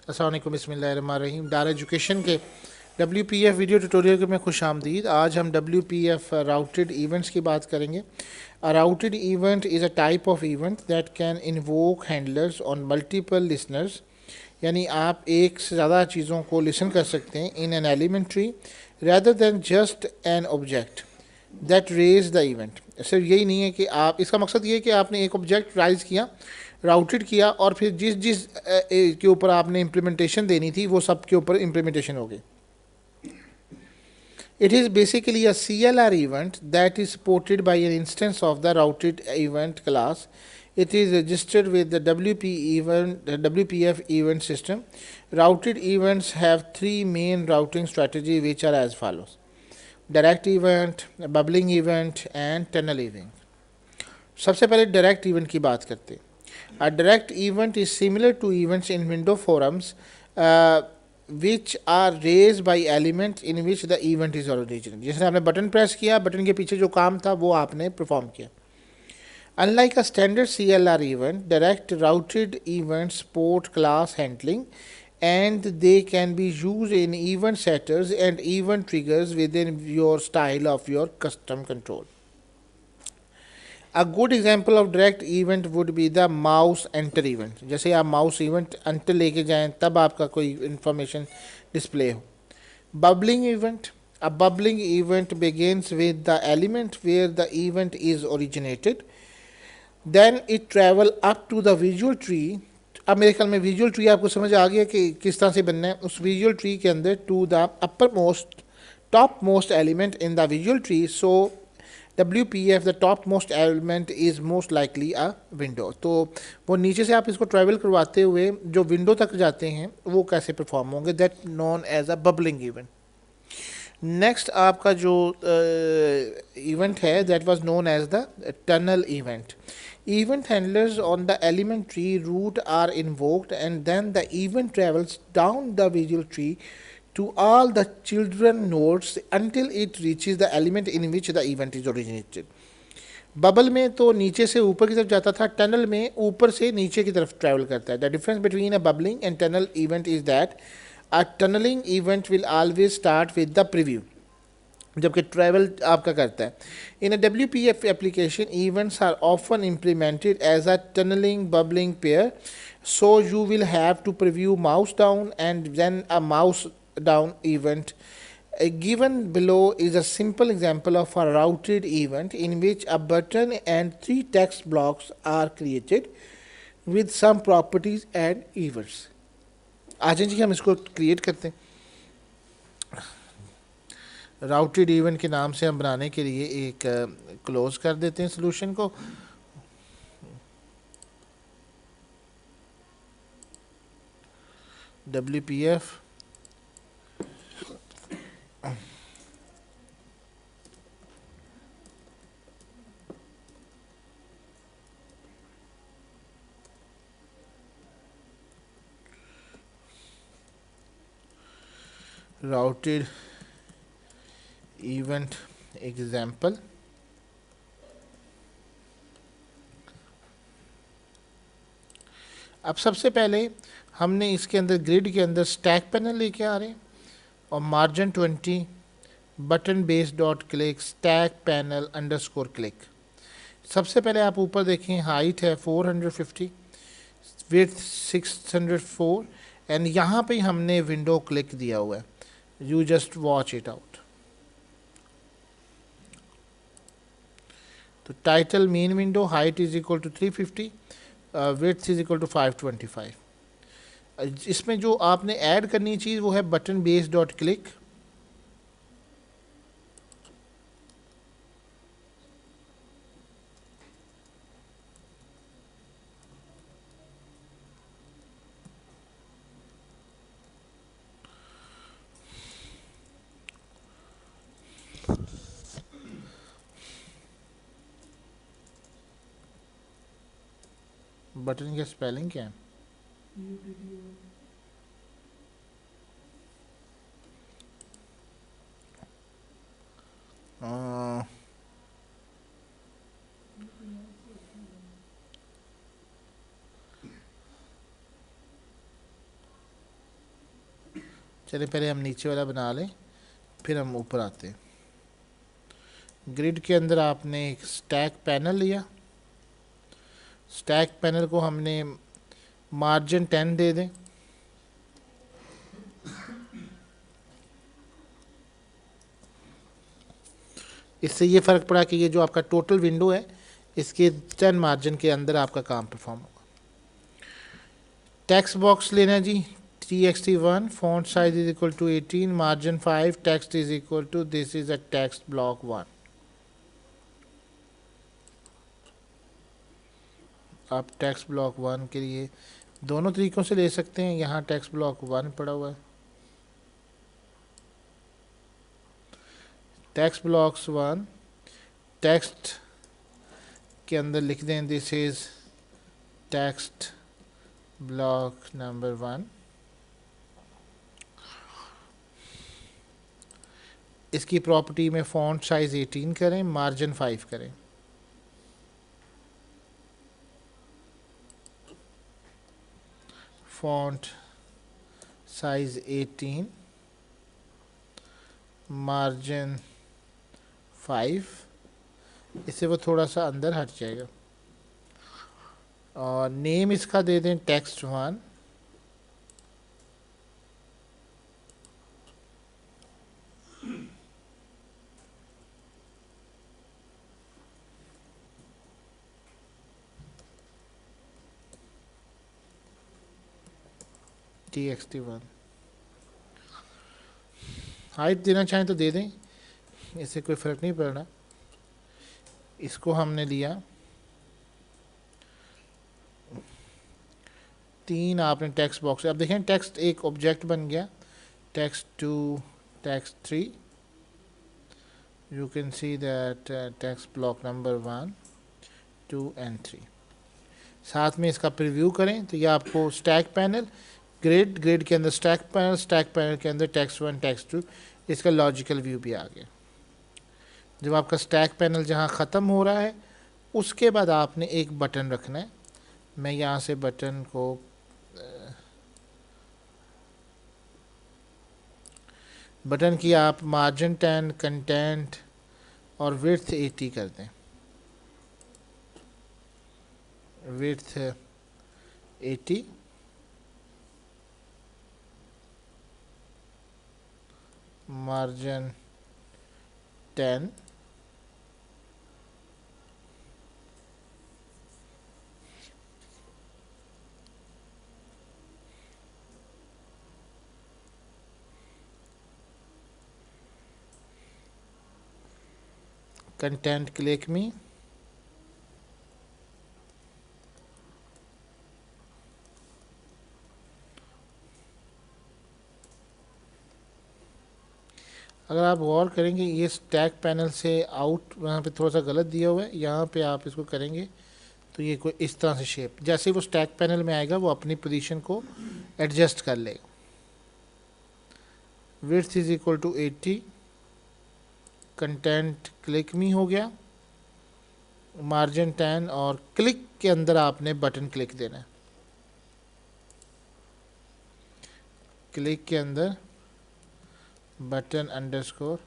अस्सलाम वालेकुम, बिस्मिल्लाहिर्रहमानिर्रहीम। डार एजुकेशन के WPF वीडियो ट्यूटोरियल में खुश आमदीद। आज हम WPF राउटेड इवेंट्स की बात करेंगे। A routed event is a type of event that can invoke handlers on multiple listeners, यानी आप एक से ज़्यादा चीज़ों को लिसन कर सकते हैं in an elementary rather than just an object that raise the event. सिर्फ यही नहीं है कि आप, इसका मकसद ये है कि आपने एक ऑब्जेक्ट राइज किया, राउटेड किया, और फिर जिस जिस के ऊपर आपने इम्प्लीमेंटेशन देनी थी वो सब के ऊपर इम्प्लीमेंटेशन हो गई। It is basically a CLR event that is supported by an instance of the routed event class. It is registered with the WPF event system. Routed events have three main routing strategies which are as follows: direct event, bubbling event and tunnel event. सबसे पहले direct event की बात करते हैं। A direct event is similar to events in window forums, which are raised by element in which the event is originated. जैसे आपने button press किया, button के पीछे जो काम था वो आपने परफॉर्म किया। Unlike a standard CLR event, direct routed events support class handling, and they can be used in event setters and event triggers within your style of your custom control. A good example of direct event would be the mouse enter event. जैसे आप mouse event अंटर लेके जाएं तब आपका कोई information display हो। Bubbling event. A bubbling event begins with the element where the event is originated. Then it travel up to the visual tree. अब मेरे ख्याल में विजुअल ट्री आपको समझ आ गया कि किस तरह से बनना है। उस विजुअल ट्री के अंदर to the upper most top most element in the visual tree. So WPF the top most element is most likely a window. तो वो नीचे से आप इसको ट्रैवल करवाते हुए जो विंडो तक जाते हैं वो कैसे परफॉर्म होंगे, that known as a bubbling event. Next आपका जो इवेंट है that was known as the tunnel event. Event handlers on the element tree root are invoked, and then the event travels down the visual tree to all the children nodes until it reaches the element in which the event is originated. Bubble में तो नीचे से ऊपर की तरफ जाता था, tunnel में ऊपर से नीचे की तरफ ट्रैवल करता है। The difference between a bubbling and tunnel event is that a tunneling event will always start with the preview, जबकि ट्रैवल आपका करता है। In a WPF application events are often implemented as a tunneling bubbling pair, so you will have to preview mouse down and then a mouse down event. Given below is a simple example of a routed event in which a button and three text blocks are created with some properties and events. आ जाइए जी, हम इसको create करते हैं। Routed event के नाम से हम बनाने के लिए एक क्लोज कर देते हैं सोल्यूशन को। WPF routed event example. अब सबसे पहले हमने इसके अंदर ग्रिड के अंदर स्टैक पैनल लेके आ रहे हैं और margin 20 button base dot click stack panel underscore click. सबसे पहले आप ऊपर देखें, हाइट है 450, विड्थ 604, एंड यहाँ पे हमने विंडो क्लिक दिया हुआ है। You just watch it out. तो title main window, height is equal to 350, width is equal to 525। इसमें जो आपने ऐड करनी चीज़ वो है button base dot click. Button की स्पेलिंग क्या है? चलिए पहले हम नीचे वाला बना लें, फिर हम ऊपर आते हैं। ग्रिड के अंदर आपने एक स्टैक पैनल लिया, स्टैक पैनल को हमने मार्जिन 10 दे दें। इससे ये फ़र्क पड़ा कि ये जो आपका टोटल विंडो है इसके 10 मार्जिन के अंदर आपका काम परफॉर्म होगा। टेक्स्ट बॉक्स लेना जी, txt1 font size is equal to 18, margin 5, text is equal to, this is a text block 1। आप टेक्स्ट ब्लॉक 1 के लिए दोनों तरीक़ों से ले सकते हैं। यहाँ टेक्स्ट ब्लॉक 1 पड़ा हुआ है, टेक्स्ट ब्लॉक्स 1 टेक्स्ट के अंदर लिख दें this is text block number 1। इसकी प्रॉपर्टी में फ़ॉन्ट साइज़ 18 करें, मार्जिन 5 करें। फ़ॉन्ट साइज़ 18, मार्जिन 5, इससे वो थोड़ा सा अंदर हट जाएगा। और नेम इसका दे दें टेक्स्ट 1। txt1 हाइट देना चाहें तो दे दें, इससे कोई फ़र्क नहीं पड़ रहा। इसको हमने लिया 3, आपने टेक्स्ट बॉक्स, अब देखें टेक्स्ट एक ऑब्जेक्ट बन गया, text 2, text 3, you can see that text block number 1, 2 and 3। साथ में इसका प्रीव्यू करें तो ये आपको स्टैक पैनल, ग्रिड के अंदर स्टैक पैनल के अंदर टेक्स्ट 1, टेक्स्ट 2, इसका लॉजिकल व्यू भी आ गया। जब आपका स्टैक पैनल जहाँ ख़त्म हो रहा है उसके बाद आपने एक बटन रखना है। मैं यहाँ से बटन को बटन की आप मार्जिन 10, कंटेंट और विड्थ 80 कर दें, विड्थ 80, मार्जिन 10, कंटेंट क्लिक मी, अगर आप गौर करेंगे ये स्टैक पैनल से आउट यहाँ पे थोड़ा सा गलत दिया हुआ है, यहाँ पे आप इसको करेंगे तो ये कोई इस तरह से शेप, जैसे वो स्टैक पैनल में आएगा वो अपनी पोजीशन को एडजस्ट कर लेगा। Width is equal to 80, content click me हो गया, मार्जिन 10, और क्लिक के अंदर आपने बटन क्लिक देना है। क्लिक के अंदर बटन अंडरस्कोर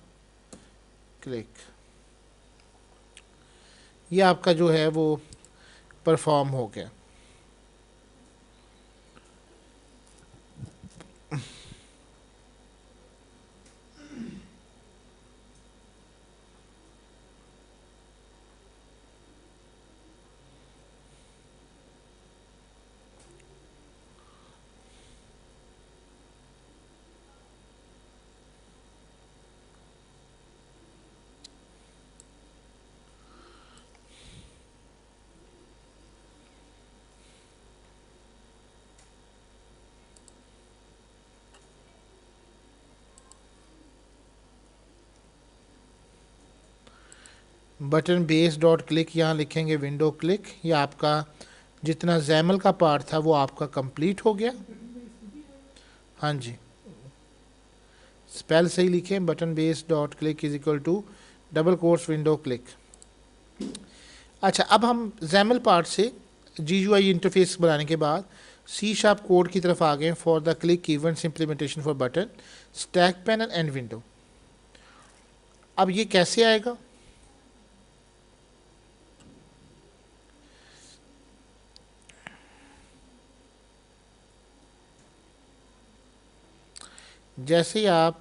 क्लिक, ये आपका जो है वो परफॉर्म हो गया। बटन बेस डॉट क्लिक, यहाँ लिखेंगे विंडो क्लिक, ये आपका जितना जैमल का पार्ट था वो आपका कंप्लीट हो गया। हाँ जी, स्पेल सही लिखें, button base dot click is equal to double course window click. अच्छा, अब हम जैमल पार्ट से GUI इंटरफेस बनाने के बाद सी शार्प कोड की तरफ आ गए for the click events implementation for button, stack panel and window. अब ये कैसे आएगा? जैसे ही आप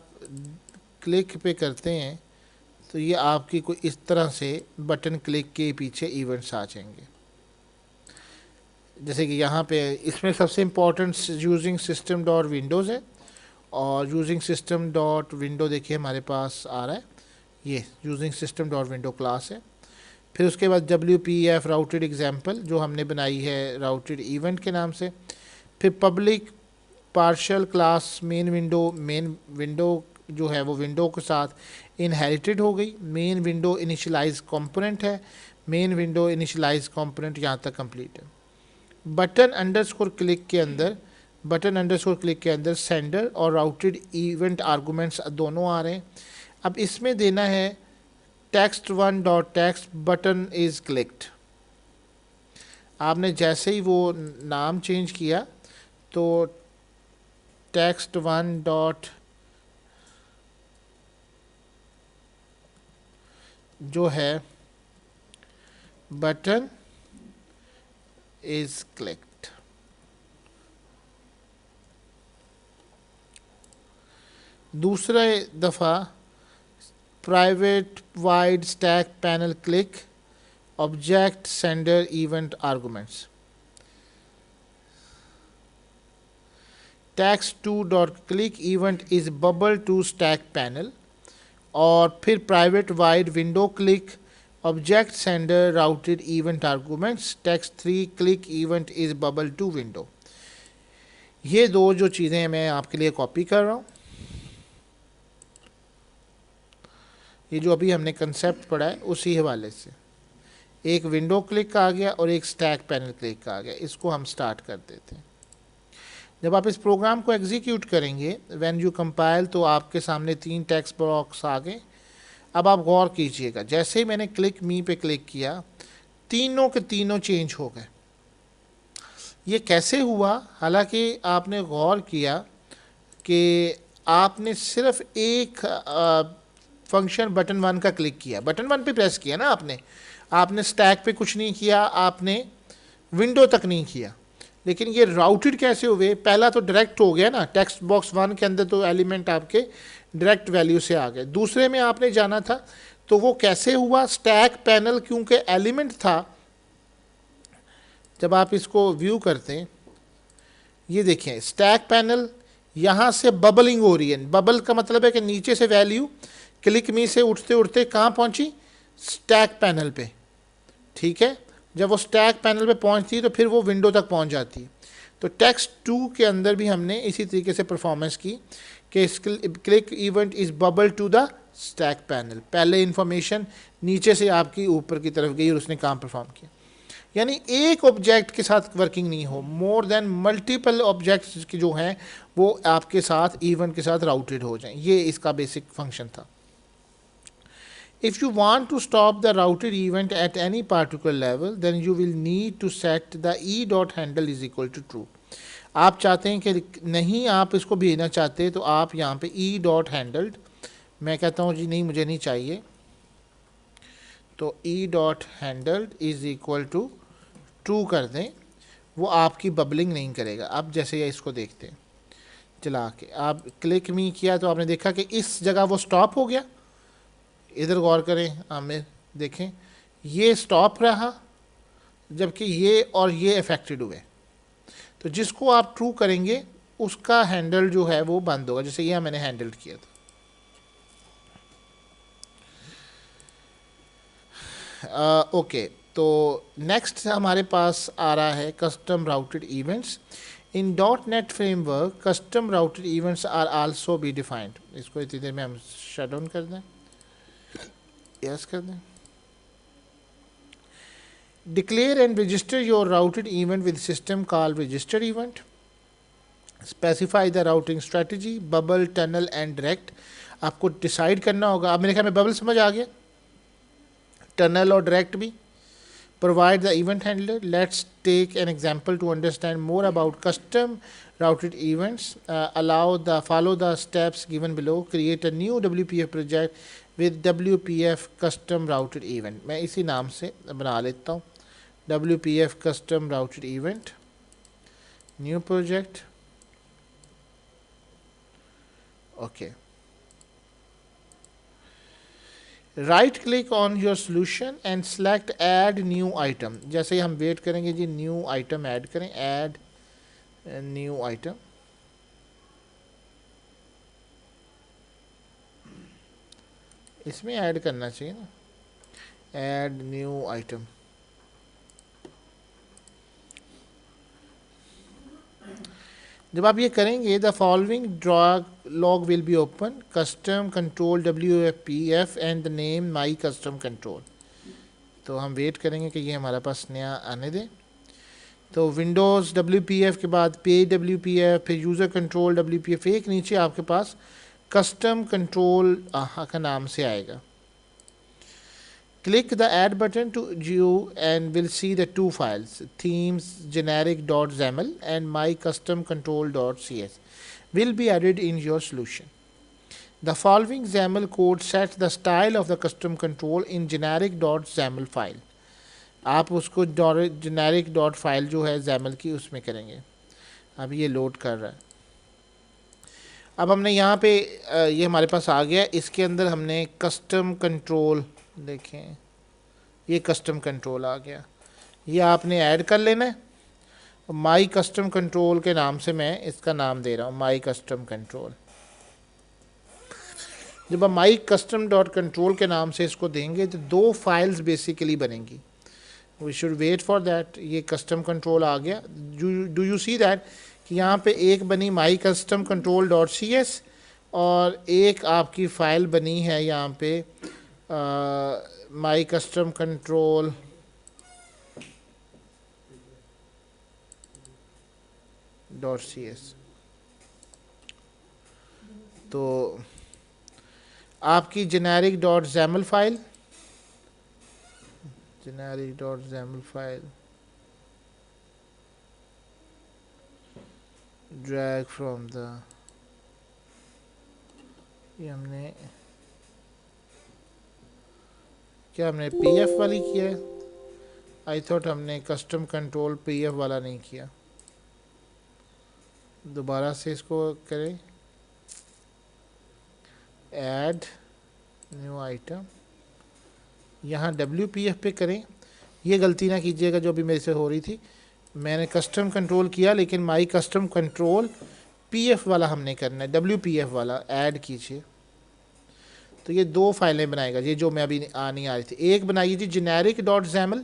क्लिक पे करते हैं तो ये आपकी कोई इस तरह से बटन क्लिक के पीछे इवेंट्स आ जाएंगे। जैसे कि यहाँ पे इसमें सबसे important using system dot Windows है, और यूजिंग सिस्टम डॉट विंडो देखिए हमारे पास आ रहा है, ये using system dot window class है। फिर उसके बाद WPF राउटेड एग्जाम्पल जो हमने बनाई है राउटेड इवेंट के नाम से। फिर public partial class main window जो है वो विंडो के साथ इनहेरिटेड हो गई। मेन विंडो इनिशियलाइज कंपोनेंट है, मेन विंडो इनिशियलाइज कंपोनेंट यहाँ तक कंप्लीट है। बटन अंडरस्कोर क्लिक के अंदर सेंडर और राउटेड इवेंट आर्गूमेंट्स दोनों आ रहे हैं। अब इसमें देना है text1 dot text button is clicked. आपने जैसे ही वो नाम चेंज किया तो text1 डॉट जो है बटन इज क्लिक्ड। दूसरा दफ़ा private void stack panel click object sender event arguments. text2 dot click event is bubble to stack panel, और फिर private void window click object sender routed event arguments text3 click event is bubble to window. ये दो जो चीज़ें मैं आपके लिए copy कर रहा हूँ, ये जो अभी हमने कंसेप्ट पढ़ा है उसी हवाले से। एक विंडो क्लिक का आ गया और एक स्टैक पैनल क्लिक का आ गया, इसको हम स्टार्ट कर देते हैं। जब आप इस प्रोग्राम को एग्जीक्यूट करेंगे व्हेन यू कंपाइल तो आपके सामने 3 टेक्स्ट बॉक्स आ गए। अब आप गौर कीजिएगा, जैसे ही मैंने क्लिक मी पे क्लिक किया तीनों के तीनों चेंज हो गए। ये कैसे हुआ? हालांकि आपने गौर किया कि आपने सिर्फ एक फंक्शन बटन 1 का क्लिक किया, बटन 1 पे प्रेस किया ना आपने स्टैक पे कुछ नहीं किया, आपने विंडो तक नहीं किया। लेकिन ये राउटेड कैसे हुए? पहला तो डायरेक्ट हो गया ना, टेक्स्ट बॉक्स 1 के अंदर तो एलिमेंट आपके डायरेक्ट वैल्यू से आ गए। दूसरे में आपने जाना था तो वो कैसे हुआ? स्टैक पैनल क्योंकि एलिमेंट था। जब आप इसको व्यू करते हैं, ये देखें स्टैक पैनल यहाँ से बबलिंग हो रही है। बबल का मतलब है कि नीचे से वैल्यू क्लिक मी से उठते उठते कहाँ पहुँची? स्टैक पैनल पे। ठीक है, जब वो स्टैक पैनल पे पहुँचती है तो फिर वो विंडो तक पहुँच जाती है। तो text2 के अंदर भी हमने इसी तरीके से परफॉर्मेंस की कि click event is bubble to the stack panel. पहले इंफॉर्मेशन नीचे से आपकी ऊपर की तरफ गई और उसने काम परफॉर्म किया। यानी एक ऑब्जेक्ट के साथ वर्किंग नहीं हो, मोर देन मल्टीपल ऑब्जेक्ट्स की जो हैं वो आपके साथ इवेंट के साथ राउटेड हो जाएं। ये इसका बेसिक फंक्शन था। If you want to stop the routed event at any particular level, then you will need to set the e.handle is equal to true. आप चाहते हैं कि नहीं, आप इसको भेजना चाहते हैं तो आप यहाँ पे e.handled, मैं कहता हूँ जी नहीं मुझे नहीं चाहिए, तो e.handled is equal to true कर दें, वो आपकी बबलिंग नहीं करेगा। अब जैसे ये इसको देखते हैं चला के, आप क्लिक मी किया तो आपने देखा कि इस जगह वो स्टॉप हो गया। इधर गौर करें आमिर, देखें ये स्टॉप रहा जबकि ये और ये अफेक्टेड हुए। तो जिसको आप ट्रू करेंगे उसका हैंडल जो है वो बंद होगा, जैसे ये मैंने हैंडल किया था। ओके, तो नेक्स्ट हमारे पास आ रहा है custom routed events. In .NET framework custom routed events are also be defined. इसको इतनी देर में हम शट डाउन कर दें, यस कर दें। Declare and register your routed event with system call register event. Specify the routing strategy, bubble, tunnel and direct. आपको decide करना होगा। अब मेरे ख्याल में बबल समझ आ गया, टनल और डायरेक्ट भी। provide the event handler. Let's take an example to understand more about custom routed events. Follow the steps given below. Create a new WPF project with WPF custom routed event. मैं इसी नाम से बना लेता हूँ, WPF custom routed event, new project. Okay. Right click on your solution and select add new item. जैसे ही हम wait करेंगे जी, न्यू आइटम ऐड करें, ऐड न्यू आइटम. इसमें ऐड करना चाहिए ना, ऐड न्यू आइटम. जब आप ये करेंगे, the following draw log will be open, custom control WPF and the name my custom control. तो हम वेट करेंगे कि ये हमारे पास नया आने दे. तो विंडोज़ WPF के बाद पेज WPF, फिर यूज़र कंट्रोल WPF, एक नीचे आपके पास कस्टम कंट्रोल का नाम से आएगा. Click the add button to view and we'll see the two files, themes generic.xaml and mycustomcontrol.cs will be added in your solution. The following XAML code sets the style of the custom control in generic.xaml file. आप उसको generic.file जो है XAML की उसमें करेंगे. अब ये load कर रहा है. अब हमने यहाँ पे ये हमारे पास आ गया. इसके अंदर हमने कस्टम कंट्रोल, देखें ये कस्टम कंट्रोल आ गया. ये आपने ऐड कर लेना है. माई कस्टम कंट्रोल के नाम से मैं इसका नाम दे रहा हूँ, माई कस्टम कंट्रोल. जब हम माई कस्टम डॉट कंट्रोल के नाम से इसको देंगे तो दो फाइल्स बेसिकली बनेंगी. We should wait for that. ये कस्टम कंट्रोल आ गया. डू यू सी दैट कि यहाँ पे एक बनी माई कस्टम कंट्रोल .cs और एक आपकी फ़ाइल बनी है यहाँ पे माई कस्टम कंट्रोल .cs. तो आपकी generic.xaml file, generic.xaml file drag from the, ये हमने क्या हमने PF वाली किया है. आई थॉट हमने कस्टम कंट्रोल PF वाला नहीं किया. दोबारा से इसको करें, ऐड न्यू आइटम, यहाँ WPF पे करें. ये गलती ना कीजिएगा जो अभी मेरे से हो रही थी. मैंने कस्टम कंट्रोल किया लेकिन माई कस्टम कंट्रोल PF वाला हमने करना है, WPF वाला ऐड कीजिए. तो ये दो फाइलें बनाएगा, ये जो मैं अभी नहीं आ रही थी. एक बनाई थी generic.xaml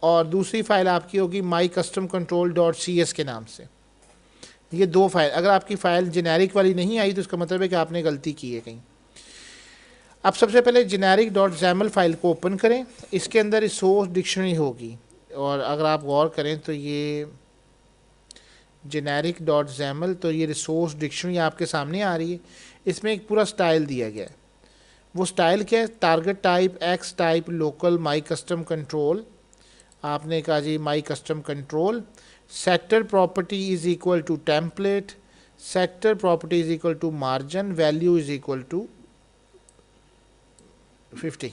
और दूसरी फाइल आपकी होगी माई कस्टम कंट्रोल .cs के नाम से. ये दो फाइल, अगर आपकी फ़ाइल जेनेरिक वाली नहीं आई तो इसका मतलब है कि आपने गलती की है कहीं. अब सबसे पहले generic.xaml फाइल को ओपन करें. इसके अंदर रिसोर्स डिक्शनरी होगी और अगर आप गौर करें तो ये generic.xaml, तो ये रिसोर्स डिक्शनरी आपके सामने आ रही है. इसमें एक पूरा स्टाइल दिया गया है. वो स्टाइल क्या है? Target type, X type, local, my custom control. आपने कहा जी my custom control. Sector property is equal to template, sector property is equal to margin, value is equal to 50.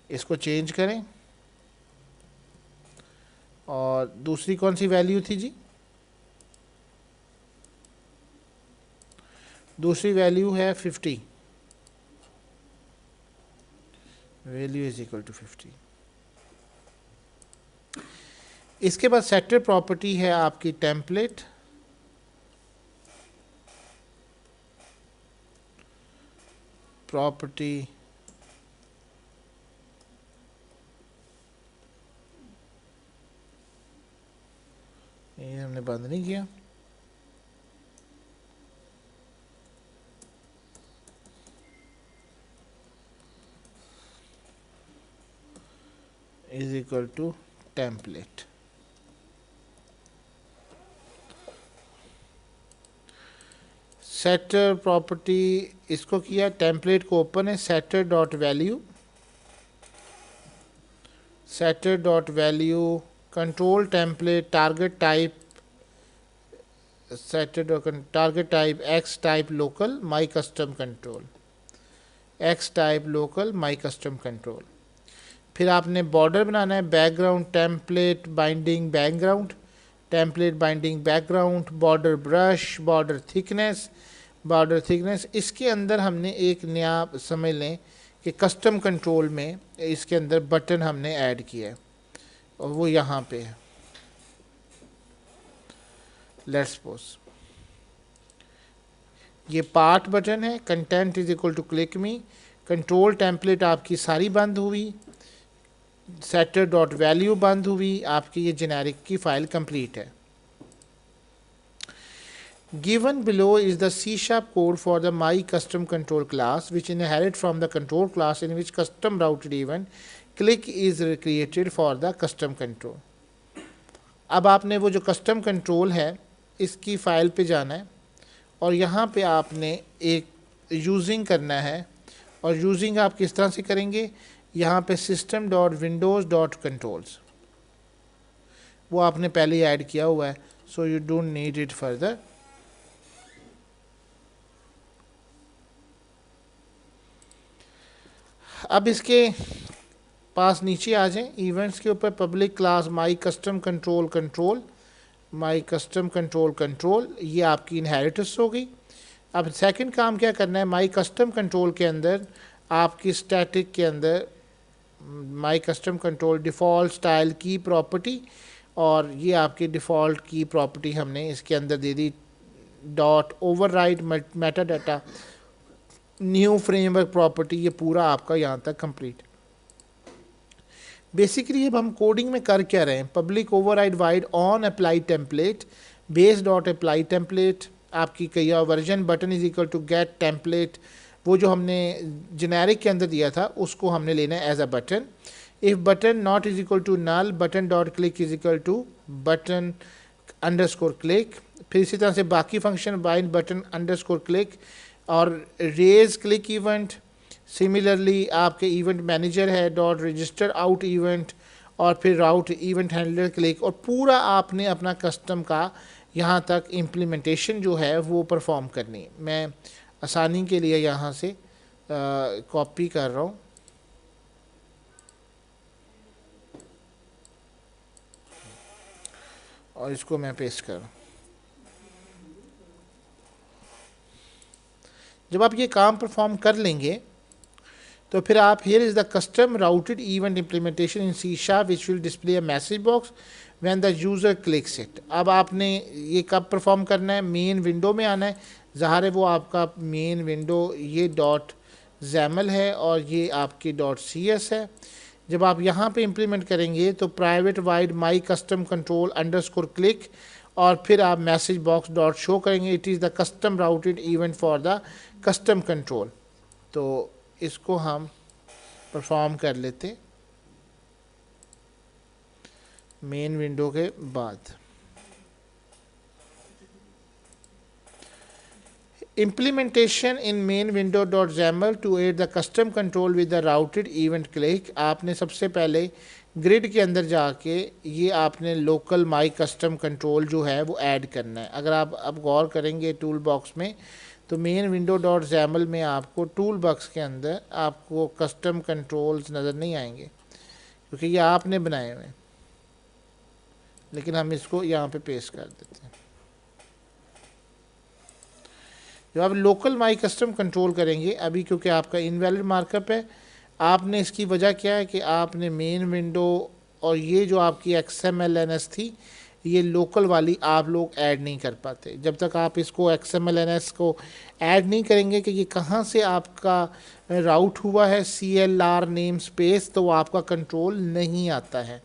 इसको चेंज करें. और दूसरी कौन सी वैल्यू थी जी? दूसरी वैल्यू है 50. Value is equal to 50. इसके बाद सेक्टर प्रॉपर्टी है आपकी टेम्पलेट. प्रॉपर्टी ये हमने बंद नहीं किया. Is equal to template. Setter property इसको किया, टेम्पलेट को ओपन है, setter dot value setter dot value control template target type setter dot target type x type local my custom control x type local my custom control। फिर आपने border बनाना है background template binding background template binding background border brush border thickness. इसके अंदर हमने एक नया समझ लें कि कस्टम कंट्रोल में इसके अंदर बटन हमने ऐड किया है और वो यहाँ पे है। लेट्स सपोज ये पार्ट बटन है, content is equal to click me, control template आपकी सारी बंद हुई, सेटर डॉट वैल्यू बंद हुई, आपकी ये जेनेरिक की फाइल कंप्लीट है। Given below is the C# code for the my custom control class which inherit from the control class in which custom routed event click is created for the custom control। अब आपने वो जो custom control है इसकी file पे जाना है और यहाँ पे आपने एक यूजिंग करना है और यूजिंग आप किस तरह से करेंगे, यहाँ पे system.windows.controls वो आपने पहले ऐड किया हुआ है, so you don't need it further. अब इसके पास नीचे आ जाएं, इवेंट्स के ऊपर public class my custom control my custom control ये आपकी इनहेरिटेंस हो गई। अब सेकंड काम क्या करना है, माई कस्टम कंट्रोल के अंदर आपकी स्टैटिक के अंदर my custom control default style की प्रॉपर्टी और ये आपकी डिफ़ॉल्ट की प्रॉपर्टी हमने इसके अंदर दे दी dot override metadata new framework property. ये पूरा आपका यहाँ तक कंप्लीट। बेसिकली अब हम कोडिंग में कर क्या रहे हैं, public override void on apply template base dot apply template आपकी कई version button is equal to get template वो जो हमने जेनेरिक के अंदर दिया था उसको हमने लेना है as a button. If button not is equal to null button dot click is equal to button underscore click. फिर इसी तरह से बाकी function bind button underscore click और रेज क्लिक इवेंट। सिमिलरली आपके इवेंट मैनेजर है डॉट रजिस्टर आउट इवेंट और फिर राउट इवेंट हैंडलर क्लिक और पूरा आपने अपना कस्टम का यहाँ तक इम्प्लीमेंटेशन जो है वो परफॉर्म करनी है। मैं आसानी के लिए यहाँ से कॉपी कर रहा हूँ और इसको मैं पेस्ट कर रहा हूँ। जब आप ये काम परफॉर्म कर लेंगे तो फिर आप here is the custom routed event implementation in C# which will display a message box when the user clicks it. अब आपने ये कब परफॉर्म करना है, मेन विंडो में आना है। ज़ाहिर है वो आपका मेन विंडो ये डॉट XAML है और ये आपकी डॉट CS है। जब आप यहाँ पे इम्प्लीमेंट करेंगे तो प्राइवेट वाइड माई कस्टम कंट्रोल अंडरस्कोर क्लिक और फिर आप मैसेज बॉक्स डॉट शो करेंगे it is the custom routed event for the custom control. तो इसको हम परफॉर्म कर लेते मेन विंडो के बाद। Implementation in main window dot XAML to add the custom control with the routed event click. आपने सबसे पहले ग्रिड के अंदर जाके ये आपने लोकल माई कस्टम कंट्रोल जो है वो ऐड करना है। अगर आप अब गौर करेंगे टूल बॉक्स में तो मेन विंडो डॉट XAML में आपको टूल बॉक्स के अंदर आपको कस्टम कंट्रोल्स नज़र नहीं आएंगे क्योंकि ये आपने बनाए हुए हैं, लेकिन हम इसको यहाँ पे पेस्ट कर देते हैं। जब आप लोकल माई कस्टम कंट्रोल करेंगे अभी क्योंकि आपका इनवैलिड मार्कअप है, आपने इसकी वजह क्या है कि आपने मेन विंडो और ये जो आपकी XMLNS थी ये लोकल वाली आप लोग ऐड नहीं कर पाते। जब तक आप इसको XMLNS को ऐड नहीं करेंगे कि ये कहाँ से आपका राउट हुआ है CLR नेम स्पेस तो आपका कंट्रोल नहीं आता है।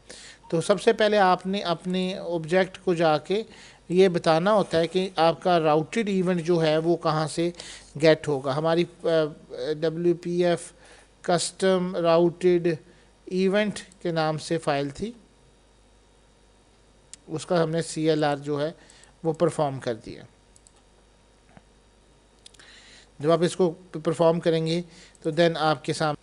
तो सबसे पहले आपने अपने ऑब्जेक्ट को जाके ये बताना होता है कि आपका राउटेड इवेंट जो है वो कहाँ से गेट होगा। हमारी WPF कस्टम राउटेड इवेंट के नाम से फ़ाइल थी, उसका हमने CLR जो है वो परफॉर्म कर दिया। जब आप इसको परफॉर्म करेंगे तो देन आपके सामने